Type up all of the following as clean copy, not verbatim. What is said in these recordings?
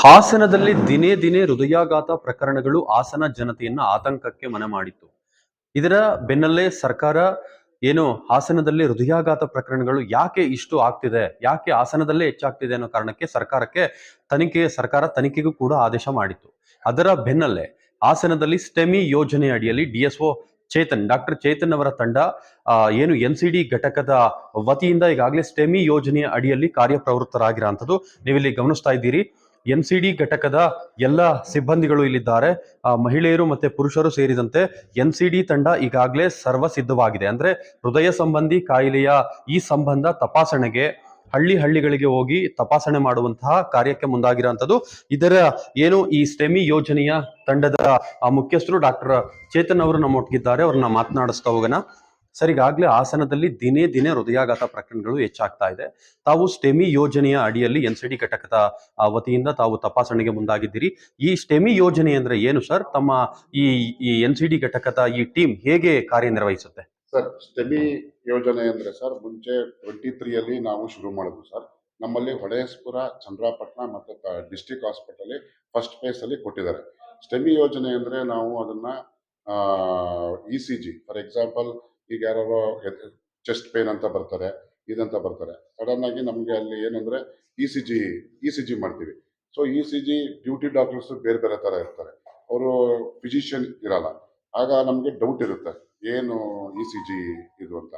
ಹಾಸನದಲ್ಲಿ ದಿನೇ ದಿನೇ ಹೃದಯಾಘಾತ ಪ್ರಕರಣಗಳು ಹಾಸನ ಜನತೆಯನ್ನ ಆತಂಕಕ್ಕೆ ಮನೆ ಮಾಡಿತ್ತು. ಇದರ ಬೆನ್ನಲ್ಲೇ ಸರ್ಕಾರ ಏನು ಹಾಸನದಲ್ಲಿ ಹೃದಯಾಘಾತ ಪ್ರಕರಣಗಳು ಯಾಕೆ ಇಷ್ಟು ಆಗ್ತಿದೆ, ಯಾಕೆ ಹಾಸನದಲ್ಲೇ ಹೆಚ್ಚಾಗ್ತಿದೆ ಅನ್ನೋ ಕಾರಣಕ್ಕೆ ಸರ್ಕಾರ ತನಿಖೆಗೂ ಕೂಡ ಆದೇಶ ಮಾಡಿತ್ತು. ಅದರ ಬೆನ್ನಲ್ಲೇ ಹಾಸನದಲ್ಲಿ ಸ್ಟೆಮಿ ಯೋಜನೆ ಅಡಿಯಲ್ಲಿ ಡಿಎಸ್ಒ ಡಾಕ್ಟರ್ ಚೇತನ್ ಅವರ ತಂಡ ಏನು NCD ಘಟಕದ ವತಿಯಿಂದ ಈಗಾಗಲೇ ಸ್ಟೆಮಿ ಯೋಜನೆಯ ಅಡಿಯಲ್ಲಿ ಕಾರ್ಯಪ್ರವೃತ್ತರಾಗಿರೋಂಥದ್ದು ನೀವಿಲ್ಲಿ ಗಮನಿಸ್ತಾ ಇದ್ದೀರಿ. NCD ಘಟಕದ ಎಲ್ಲ ಸಿಬ್ಬಂದಿಗಳು ಇಲ್ಲಿದ್ದಾರೆ. ಮಹಿಳೆಯರು ಮತ್ತೆ ಪುರುಷರು ಸೇರಿದಂತೆ NCD ತಂಡ ಈಗಾಗಲೇ ಸರ್ವ ಸಿದ್ಧವಾಗಿದೆ. ಅಂದ್ರೆ ಹೃದಯ ಸಂಬಂಧಿ ಕಾಯಿಲೆಯ ಈ ಸಂಬಂಧ ತಪಾಸಣೆಗೆ ಹಳ್ಳಿಗಳಿಗೆ ಹೋಗಿ ತಪಾಸಣೆ ಮಾಡುವಂತಹ ಕಾರ್ಯಕ್ಕೆ ಮುಂದಾಗಿರುವಂತದ್ದು. ಇದರ ಏನು ಈ ಸ್ಟೆಮಿ ಯೋಜನೆಯ ತಂಡದ ಮುಖ್ಯಸ್ಥರು ಡಾಕ್ಟರ್ ಚೇತನ್ ಅವರು ನಮ್ಮೊಟ್ಟಿಗಿದ್ದಾರೆ. ಅವ್ರನ್ನ ಮಾತನಾಡಿಸ್ತಾ ಹೋಗೋಣ. ಸರ್, ಈಗಾಗಲೇ ಹಾಸನದಲ್ಲಿ ದಿನೇ ದಿನೇ ಹೃದಯಾಘಾತ ಪ್ರಕರಣಗಳು ಹೆಚ್ಚಾಗ್ತಾ ಇದೆ. ತಾವು ಸ್ಟೆಮಿ ಯೋಜನೆಯ ಅಡಿಯಲ್ಲಿ NCD ಘಟಕದ ವತಿಯಿಂದ ತಾವು ತಪಾಸಣೆಗೆ ಮುಂದಾಗಿದ್ದೀರಿ. ಈ ಸ್ಟೆಮಿ ಯೋಜನೆ ಅಂದ್ರೆ ಏನು ಸರ್? ತಮ್ಮ ಈ NCD ಘಟಕದ ಈ ಟೀಮ್ ಹೇಗೆ ಕಾರ್ಯನಿರ್ವಹಿಸುತ್ತೆ? ಸರ್, ಸ್ಟೆಮಿ ಯೋಜನೆ ಅಂದ್ರೆ ಸರ್ ಮುಂಚೆ 23 ನಾವು ಶುರು ಮಾಡಿದ್ವಿ ಸರ್. ನಮ್ಮಲ್ಲಿ ಹೊಳೆಯಸ್ಪುರ, ಚಂದ್ರಾಪಟ್ಟಣ ಮತ್ತೆ ಡಿಸ್ಟ್ರಿಕ್ಟ್ ಹಾಸ್ಪಿಟಲ್ ಫಸ್ಟ್ ಫೇಸ್ ಅಲ್ಲಿ ಕೊಟ್ಟಿದ್ದಾರೆ. ಸ್ಟೆಮಿ ಯೋಜನೆ ಅಂದ್ರೆ ನಾವು ಅದನ್ನ ECG ಫಾರ್ ಎಕ್ಸಾಂಪಲ್, ಈಗ ಯಾರೋ ಚೆಸ್ಟ್ ಪೇನ್ ಅಂತ ಬರ್ತಾರೆ, ಇದಂತ ಬರ್ತಾರೆ, ಸಡನ್ ಆಗಿ ನಮ್ಗೆ ಅಲ್ಲಿ ಏನಂದ್ರೆ ECG ಮಾಡ್ತೀವಿ. ಸೊ ECG ಡ್ಯೂಟಿ ಡಾಕ್ಟರ್ಸ್ ಬೇರೆ ಬೇರೆ ತರ ಇರ್ತಾರೆ, ಅವರು ಫಿಸಿಷಿಯನ್ ಇರಲ್ಲ. ಆಗ ನಮ್ಗೆ ಡೌಟ್ ಇರುತ್ತೆ ಏನು ECG ಇದು ಅಂತ.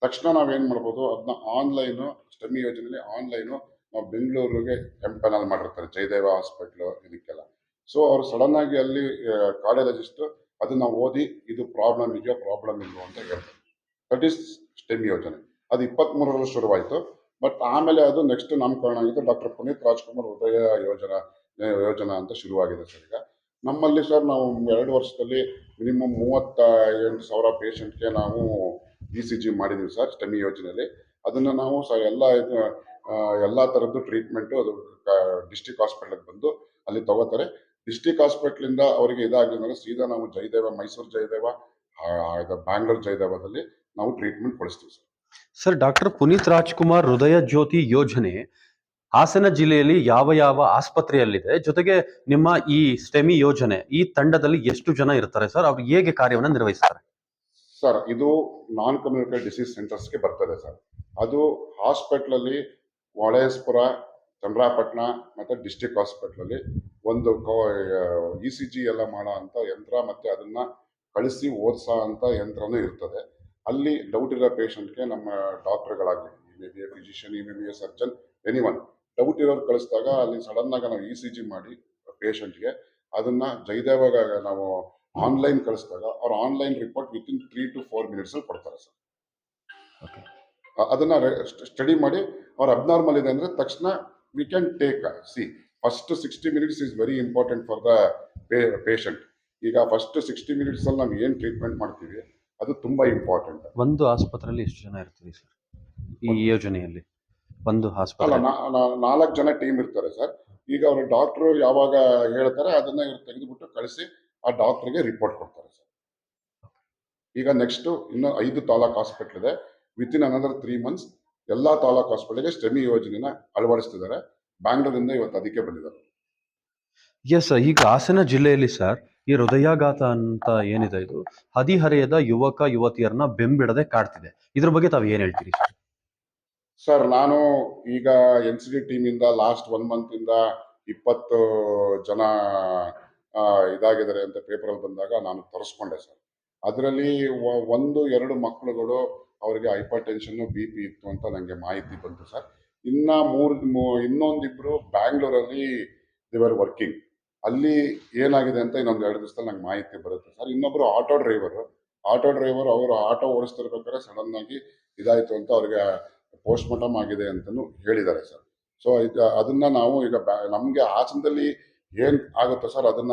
ತಕ್ಷಣ ನಾವೇನ್ ಮಾಡ್ಬೋದು, ಅದನ್ನ ಆನ್ಲೈನು, ಸ್ಟೆಮಿ ಯೋಜನೆಯಲ್ಲಿ ಆನ್ಲೈನು ನಾವು ಬೆಂಗಳೂರಿಗೆ ಎಂಪನಲ್ ಮಾಡಿರ್ತಾರೆ ಜಯದೇವ ಹಾಸ್ಪಿಟ್ಲು ಇದಕ್ಕೆಲ್ಲ. ಸೊ ಅವ್ರು ಸಡನ್ ಆಗಿ ಅಲ್ಲಿ ಕಾರ್ಡಿಯಾಲಜಿಸ್ಟ್ ಅದನ್ನ ಓದಿ ಇದು ಪ್ರಾಬ್ಲಮ್ ಇದೆಯೋ ಪ್ರಾಬ್ಲಮ್ ಇಲ್ವೋ ಅಂತ ಹೇಳ್ತಾರೆ. ದಟ್ ಈಸ್ ಸ್ಟೆಮಿ ಯೋಜನೆ. ಅದು 23ರಲ್ಲಿ ಶುರುವಾಯಿತು. ಬಟ್ ಆಮೇಲೆ ಅದು ನೆಕ್ಸ್ಟ್ ನಾಮಕರಣ ಆಗಿದೆ ಡಾಕ್ಟರ್ ಪುನೀತ್ ರಾಜ್ಕುಮಾರ್ ಹೃದಯ ಯೋಜನಾ ಅಂತ ಶುರುವಾಗಿದೆ ಸರ್. ಈಗ ನಮ್ಮಲ್ಲಿ ಸರ್ ನಾವು 2 ವರ್ಷದಲ್ಲಿ ಮಿನಿಮಮ್ 38,000 ಪೇಷಂಟ್ಗೆ ನಾವು ECG ಮಾಡಿದ್ದೀವಿ ಸರ್ ಸ್ಟೆಮಿ ಯೋಜನೆಯಲ್ಲಿ. ಅದನ್ನು ನಾವು ಎಲ್ಲ ಥರದ್ದು ಟ್ರೀಟ್ಮೆಂಟು ಅದು ಡಿಸ್ಟ್ರಿಕ್ಟ್ ಹಾಸ್ಪಿಟ್ಲಿಗೆ ಬಂದು ಅಲ್ಲಿ ತಗೋತಾರೆ. ಡಿಸ್ಟ್ರಿಕ್ಟ್ ಹಾಸ್ಪಿಟ್ಲಿಂದ ಅವರಿಗೆ ಇದಾಗಿದ್ರೆ ಸೀದಾ ನಾವು ಜಯದೇವ, ಮೈಸೂರು ಜಯದೇವ, ಬ್ಯಾಂಗ್ಳೂರ್ ಜಯದೇವದಲ್ಲಿ ನಾವು ಟ್ರೀಟ್ಮೆಂಟ್ ಕೊಡಿಸ್ತೀವಿ sir. Sir, doctor Puneeth Rajkumar Hrudaya Jyothi ಯೋಜನೆ ಹಾಸನ ಜಿಲ್ಲೆಯಲ್ಲಿ ಯಾವ ಆಸ್ಪತ್ರೆಯಲ್ಲಿದೆ? ಜೊತೆಗೆ ನಿಮ್ಮ ಈ ಸ್ಟೆಮಿ ಯೋಜನೆ ಈ ತಂಡದಲ್ಲಿ ಎಷ್ಟು ಜನ ಇರ್ತಾರೆ ಸರ್? ಅವ್ರು ಹೇಗೆ ಕಾರ್ಯವನ್ನು ನಿರ್ವಹಿಸ್ತಾರೆ? ಸರ್, ಇದು ನಾನ್ ಕಮ್ಯುನಿಕೇಬಲ್ ಡಿಸೀಸ್ ಸೆಂಟರ್ಸ್ಗೆ ಬರ್ತದೆ ಸರ್. ಅದು ಹಾಸ್ಪಿಟ್ಲಲ್ಲಿ ಹೊಳೆಯಸ್ಪುರ, ಚಂದ್ರಾಪಟ್ಟಣ ಮತ್ತೆ ಡಿಸ್ಟ್ರಿಕ್ಟ್ ಹಾಸ್ಪಿಟ್ಲಲ್ಲಿ ಒಂದು ECG ಎಲ್ಲ ಮಾಡೋ ಅಂತ ಯಂತ್ರ ಮತ್ತೆ ಅದನ್ನ ಕಳಿಸಿ ಓದಿಸೋ ಅಂತ ಯಂತ್ರನೂ ಇರ್ತದೆ. ಅಲ್ಲಿ ಡೌಟ್ ಇರೋ ಪೇಷಂಟ್ಗೆ ನಮ್ಮ ಡಾಕ್ಟರ್ಗಳಾಗಲಿ, physician, MBBS surgeon, anyone doubt ಇರೋರು ಕಳಿಸಿದಾಗ ಅಲ್ಲಿ ಸಡನ್ ಆಗಿ ನಾವು ECG ಮಾಡಿ ಪೇಷಂಟ್ಗೆ ಅದನ್ನ ಜಯದೇವಾಗ ನಾವು ಆನ್ಲೈನ್ ಕಳಿಸಿದಾಗ ಅವ್ರ online report within 3 to 4 minutes ಅಲ್ಲಿ ಕೊಡ್ತಾರೆ ಸರ್. ಅದನ್ನ ಸ್ಟಡಿ ಮಾಡಿ ಅವ್ರ ಅಬ್ನಾರ್ಮಲ್ ಇದೆ ಅಂದ್ರೆ ತಕ್ಷಣ we can take first 60 minutes is very important for the patient. ಈಗ ಫಸ್ಟ್ 60 minutes ಅಲ್ಲಿ ನಾವು ಏನ್ ಟ್ರೀಟ್ಮೆಂಟ್ ಮಾಡ್ತೀವಿ ಅದು ತುಂಬಾ ಇಂಪಾರ್ಟೆಂಟ್. ಒಂದು ಆಸ್ಪತ್ರೆಯಲ್ಲಿ ಎಷ್ಟು ಜನ ಇರ್ತೀವಿ ಸರ್ ಈ ಯೋಜನೆಯಲ್ಲಿ? ಒಂದು ಆಸ್ಪತ್ರೆ 4 ಜನ ಟೀಮ್ ಇರ್ತಾರೆ ಸರ್. ಈಗ ಅವರು ಡಾಕ್ಟರ್ ಯಾವಾಗ ಹೇಳ್ತಾರೆ ಅದನ್ನ ಇವ್ರು ತೆಗೆದುಬಿಟ್ಟು ಕಳಿಸಿ ಆ ಡಾಕ್ಟರ್ಗೆ ರಿಪೋರ್ಟ್ ಕೊಡ್ತಾರೆ ಸರ್. ಈಗ ನೆಕ್ಸ್ಟ್ ಇನ್ನು 5 ತಾಲೂಕ್ ಹಾಸ್ಪಿಟಲ್ ಇದೆ. ವಿತಿನ್ ಅನದರ್ 3 months ಎಲ್ಲಾ ತಾಲೂಕ್ ಹಾಸ್ಪಿಟಲ್ಗೆ ಸ್ಟೆಮಿ ಯೋಜನೆನ ಅಳವಡಿಸ್ತಿದ್ದಾರೆ. ಬ್ಯಾಂಗ್ಳೂರಿಂದ ಇವತ್ತು ಅದಕ್ಕೆ ಬಂದಿದ್ದಾರೆ. ಎಸ್, ಈಗ ಹಾಸನ ಜಿಲ್ಲೆಯಲ್ಲಿ ಸರ್ ಈ ಹೃದಯಾಘಾತ ಅಂತ ಏನಿದೆ ಇದು ಹದಿಹರೆಯದ ಯುವಕ ಯುವತಿಯರನ್ನ ಬೆಂಬಿಡದೆ ಕಾಡ್ತಿದೆ. ಇದ್ರ ಬಗ್ಗೆ ತಾವು ಏನ್ ಹೇಳ್ತೀರಿ ಸರ್? ನಾನು ಈಗ NCD ಟೀಮ್ ಇಂದ ಲಾಸ್ಟ್ 1 month ಇಂದ 20 ಜನ ಇದಾಗಿದ್ದಾರೆ ಅಂತ ಪೇಪರಲ್ಲಿ ಬಂದಾಗ ನಾನು ತರಿಸ್ಕೊಂಡೆ ಸರ್. ಅದರಲ್ಲಿ 1-2 ಮಕ್ಕಳುಗಳು ಅವರಿಗೆ ಹೈಪರ್ ಟೆನ್ಷನ್, BP ಇತ್ತು ಅಂತ ನನಗೆ ಮಾಹಿತಿ ಬಂತು ಸರ್. ಇನ್ನೊಂದಿಬ್ರು ಬ್ಯಾಂಗ್ಳೂರಲ್ಲಿ ದೇವರ್ ವರ್ಕಿಂಗ್. ಅಲ್ಲಿ ಏನಾಗಿದೆ ಅಂತ ಇನ್ನೊಂದು 2 ದಿವಸದಲ್ಲಿ ನಂಗೆ ಮಾಹಿತಿ ಬರುತ್ತೆ ಸರ್. ಇನ್ನೊಬ್ರು ಆಟೋ ಡ್ರೈವರ್ ಅವರು ಆಟೋ ಓಡಿಸ್ತಿರ್ಬೇಕಾದ್ರೆ ಸಡನ್ ಆಗಿ ಇದಾಯ್ತು ಅಂತ ಅವ್ರಿಗೆ ಪೋಸ್ಟ್ ಮಾರ್ಟಮ್ ಆಗಿದೆ ಅಂತಲೂ ಹೇಳಿದ್ದಾರೆ ಸರ್. ಸೊ ಅದನ್ನ ನಾವು ಈಗ ನಮಗೆ ಹಾಸನದಲ್ಲಿ ಏನ್ ಆಗುತ್ತೆ ಸರ್ ಅದನ್ನ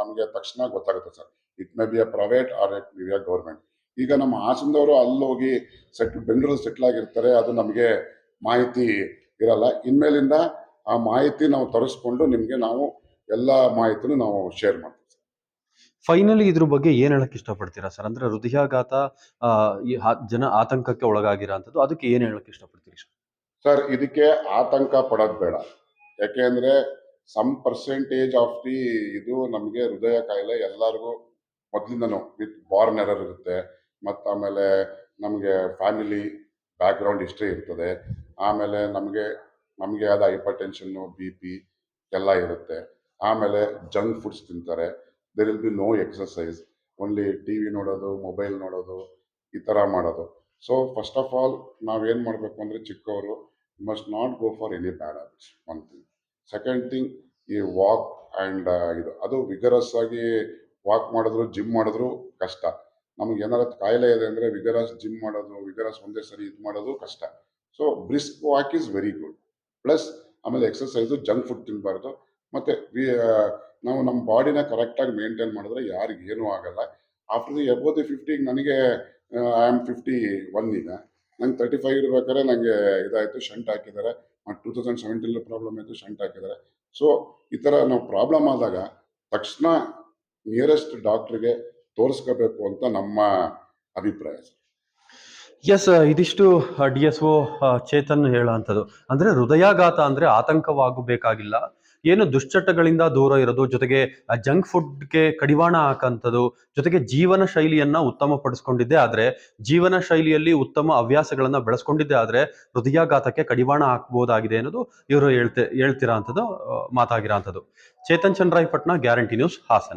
ನಮಗೆ ತಕ್ಷಣ ಗೊತ್ತಾಗುತ್ತೆ sir. It may be a private or a government. ಈಗ ನಮ್ಮ ಹಾಸನದವರು ಅಲ್ಲಿ ಹೋಗಿ ಬೆಂಗಳೂರು ಸೆಟ್ಲ್ ಆಗಿರ್ತಾರೆ, ಅದು ನಮಗೆ ಮಾಹಿತಿ ಇರಲ್ಲ. ಇನ್ಮೇಲಿಂದ ಆ ಮಾಹಿತಿ ನಾವು ತರಿಸ್ಕೊಂಡು ನಿಮಗೆ ನಾವು ಎಲ್ಲ ಮಾಹಿತಿನೂ ನಾವು ಶೇರ್ ಮಾಡ್ತೀವಿ. ಫೈನಲಿ ಇದ್ರ ಬಗ್ಗೆ ಏನ್ ಹೇಳಕ್ ಇಷ್ಟಪಡ್ತೀರಾ ಸರ್? ಅಂದ್ರೆ ಹೃದಯಾಘಾತ ಜನ ಆತಂಕಕ್ಕೆ ಒಳಗಾಗಿರೋಂಥದ್ದು, ಅದಕ್ಕೆ ಏನ್ ಹೇಳಕ್ ಇಷ್ಟಪಡ್ತೀರಿ ಸರ್? ಇದಕ್ಕೆ ಆತಂಕ ಪಡೋದು ಬೇಡ. ಯಾಕೆ ಅಂದ್ರೆ ಸಮ್ ಪರ್ಸೆಂಟೇಜ್ ಆಫ್ ದಿ ಇದು ನಮಗೆ ಹೃದಯ ಕಾಯಿಲೆ ಎಲ್ಲರಿಗೂ ಮೊದಲಿಂದನೂ ವಿತ್ ಬಾರ್ನ್ ಎರರ್ ಇರುತ್ತೆ. ಮತ್ತು ಆಮೇಲೆ ನಮಗೆ ಫ್ಯಾಮಿಲಿ ಬ್ಯಾಕ್ಗ್ರೌಂಡ್ ಹಿಸ್ಟ್ರಿ ಇರ್ತದೆ. ಆಮೇಲೆ ನಮಗೆ ಆದ ಹೈಪರ್ ಟೆನ್ಷನ್ನು, ಬಿ ಪಿ ಎಲ್ಲ ಇರುತ್ತೆ. ಆಮೇಲೆ ಜಂಕ್ ಫುಡ್ಸ್ ತಿಂತಾರೆ. There will be no exercise, only T V ನೋಡೋದು, ಮೊಬೈಲ್ ನೋಡೋದು, ಈ ಥರ ಮಾಡೋದು. ಸೊ ಫಸ್ಟ್ ಆಫ್ ಆಲ್ ನಾವೇನು ಮಾಡಬೇಕು ಅಂದರೆ, ಚಿಕ್ಕವರು must not go for any bad habits, one thing. Second thing, ಈ ವಾಕ್ ಆ್ಯಂಡ್ ಇದು ಅದು ವಿಗರಸ್ ಆಗಿ ವಾಕ್ ಮಾಡಿದ್ರು, ಜಿಮ್ ಮಾಡಿದ್ರು ಕಷ್ಟ. ನಮ್ಗೆ ಏನಾರ ಕಾಯಿಲೆ ಇದೆ ಅಂದರೆ ವಿಗರಸ್ ಜಿಮ್ ಮಾಡೋದು, ವಿಗರಸ್ ಒಂದೇ ಸರಿ ಇದು ಮಾಡೋದು ಕಷ್ಟ. So brisk walk is very good. Plus ಆಮೇಲೆ ಎಕ್ಸಸೈಸು, ಜಂಕ್ ಫುಡ್ ತಿನ್ನಬಾರ್ದು. ಮತ್ತು ನಾವು ನಮ್ಮ ಬಾಡಿನ ಕರೆಕ್ಟಾಗಿ ಮೇಂಟೈನ್ ಮಾಡಿದ್ರೆ ಯಾರಿಗೇನೂ ಆಗಲ್ಲ. ಆಫ್ಟರ್ ದಿ ಅಬೌವ್ ದಿ 50 ನನಗೆ ಐ ಆಮ್ 51 ಈಗ. ನಂಗೆ 35 ಇರ್ಬೇಕಾದ್ರೆ ನನಗೆ ಇದಾಯಿತು, ಶಂಟ್ ಹಾಕಿದ್ದಾರೆ. 2017 ಪ್ರಾಬ್ಲಮ್ ಆಯಿತು, ಶಂಟ್ ಹಾಕಿದ್ದಾರೆ. ಸೊ ಈ ಥರ ನಾವು ಪ್ರಾಬ್ಲಮ್ ಆದಾಗ ತಕ್ಷಣ ನಿಯರೆಸ್ಟ್ ಡಾಕ್ಟ್ರಿಗೆ ತೋರಿಸ್ಕೋಬೇಕು ಅಂತ ನಮ್ಮ ಅಭಿಪ್ರಾಯ ಸರ್. ಎಸ್, ಇದಿಷ್ಟು DSO ಚೇತನ್ ಹೇಳುವಂಥದ್ದು. ಅಂದ್ರೆ ಹೃದಯಾಘಾತ ಅಂದ್ರೆ ಆತಂಕವಾಗಬೇಕಾಗಿಲ್ಲ. ಏನು ದುಶ್ಚಟಗಳಿಂದ ದೂರ ಇರೋದು, ಜೊತೆಗೆ ಜಂಕ್ ಫುಡ್ಗೆ ಕಡಿವಾಣ ಹಾಕಂಥದ್ದು, ಜೊತೆಗೆ ಜೀವನ ಶೈಲಿಯನ್ನ ಉತ್ತಮಪಡಿಸ್ಕೊಂಡಿದ್ದೆ ಆದ್ರೆ, ಜೀವನ ಶೈಲಿಯಲ್ಲಿ ಉತ್ತಮ ಹವ್ಯಾಸಗಳನ್ನ ಬೆಳೆಸ್ಕೊಂಡಿದ್ದೆ ಆದ್ರೆ ಹೃದಯಾಘಾತಕ್ಕೆ ಕಡಿವಾಣ ಹಾಕಬಹುದಾಗಿದೆ ಅನ್ನೋದು ಇವರು ಹೇಳ್ತಿರೋ ಅಂಥದ್ದು, ಮಾತಾಗಿರೋ ಅಂಥದ್ದು. Chetan Chandrayapatna, guarantee news, Hassan.